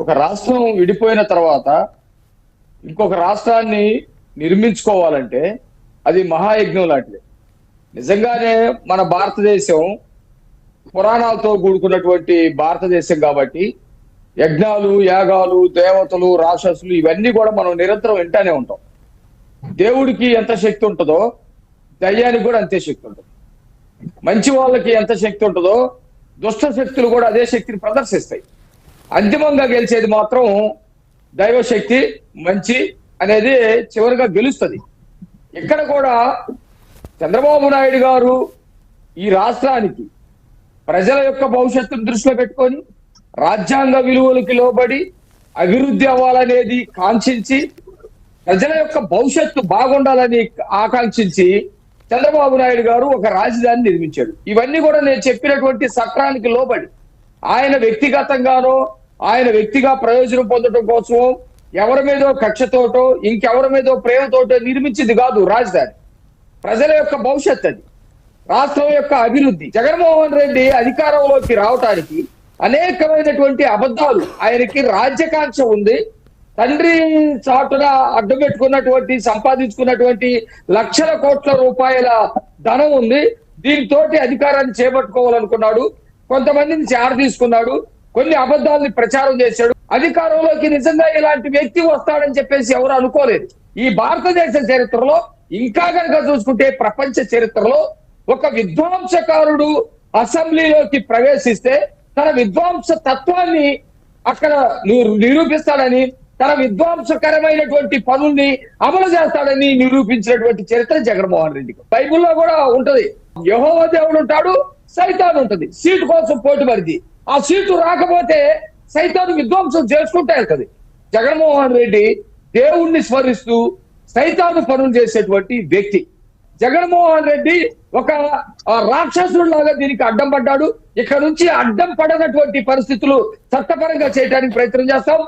ఒక రాష్ట్రం విడిపోయిన తర్వాత ఇంకొక రాష్ట్రాన్ని నిర్మించుకోవాలంటే అది మహాయజ్ఞం లాంటిది. నిజంగానే మన భారతదేశం పురాణాలతో కూడుకున్నటువంటి భారతదేశం కాబట్టి యజ్ఞాలు, యాగాలు, దేవతలు, రాక్షసులు ఇవన్నీ కూడా మనం నిరంతరం వింటానే ఉంటాం. దేవుడికి ఎంత శక్తి ఉంటుందో దయ్యానికి కూడా అంతే శక్తి ఉంటుంది. మంచి వాళ్ళకి ఎంత శక్తి ఉంటుందో దుష్ట శక్తులు కూడా అదే శక్తిని ప్రదర్శిస్తాయి. అంతిమంగా గెలిచేది మాత్రం దైవశక్తి, మంచి అనేది చివరిగా గెలుస్తుంది. ఇక్కడ కూడా చంద్రబాబు నాయుడు గారు ఈ రాష్ట్రానికి ప్రజల యొక్క భవిష్యత్తును దృష్టిలో పెట్టుకొని రాజ్యాంగ విలువలకి లోబడి అభివృద్ధి అవ్వాలనేది కాంక్షించి ప్రజల యొక్క భవిష్యత్తు బాగుండాలని ఆకాంక్షించి చంద్రబాబు నాయుడు గారు ఒక రాజధాని నిర్మించాడు. ఇవన్నీ కూడా నేను చెప్పినటువంటి చట్టానికి లోబడి ఆయన వ్యక్తిగతంగానో ఆయన వ్యక్తిగా ప్రయోజనం పొందడం కోసం ఎవరి మీదో కక్షతోటో ఇంకెవరి మీదో ప్రేమతోటో నిర్మించింది కాదు రాజధాని. ప్రజల యొక్క భవిష్యత్ అది, రాష్ట్రం యొక్క అభివృద్ధి. జగన్మోహన్ రెడ్డి అధికారంలోకి రావటానికి అనేకమైనటువంటి అబద్ధాలు, ఆయనకి రాజ్యకాంక్ష ఉంది. తండ్రి చాటున అడ్డు పెట్టుకున్నటువంటి సంపాదించుకున్నటువంటి లక్షల కోట్ల రూపాయల ధనం ఉంది. దీంతో అధికారాన్ని చేపట్టుకోవాలనుకున్నాడు. కొంతమందిని చారు తీసుకున్నాడు, కొన్ని అబద్ధాలని ప్రచారం చేశాడు. అధికారంలోకి నిజంగా ఇలాంటి వ్యక్తి వస్తాడని చెప్పేసి ఎవరు అనుకోలేదు. ఈ భారతదేశ చరిత్రలో ఇంకా కనుక చూసుకుంటే ప్రపంచ చరిత్రలో ఒక విధ్వంసకారుడు అసెంబ్లీలోకి ప్రవేశిస్తే తన విధ్వంస తత్వాన్ని అక్కడ నిరూపిస్తాడని, తన విధ్వంసకరమైనటువంటి పనుల్ని అమలు చేస్తాడని నిరూపించినటువంటి చరిత్ర జగన్మోహన్ రెడ్డికి. బైబిల్లో కూడా ఉంటది, యెహోవా దేవుడు ఉంటాడు, సైతాన్ ఉంటది. సీటు కోసం పోటీ పడింది, ఆ సీటు రాకపోతే సైతాను విధ్వంసం చేసుకుంటా వెళ్తుంది. జగన్మోహన్ రెడ్డి దేవుణ్ణి స్మరిస్తూ సైతాను పనులు చేసేటువంటి వ్యక్తి. జగన్మోహన్ రెడ్డి ఒక రాక్షసుడు లాగా దీనికి అడ్డం పడ్డాడు. ఇక్కడ నుంచి అడ్డం పడనటువంటి పరిస్థితులు చట్టపరంగా చేయడానికి ప్రయత్నం చేస్తాం.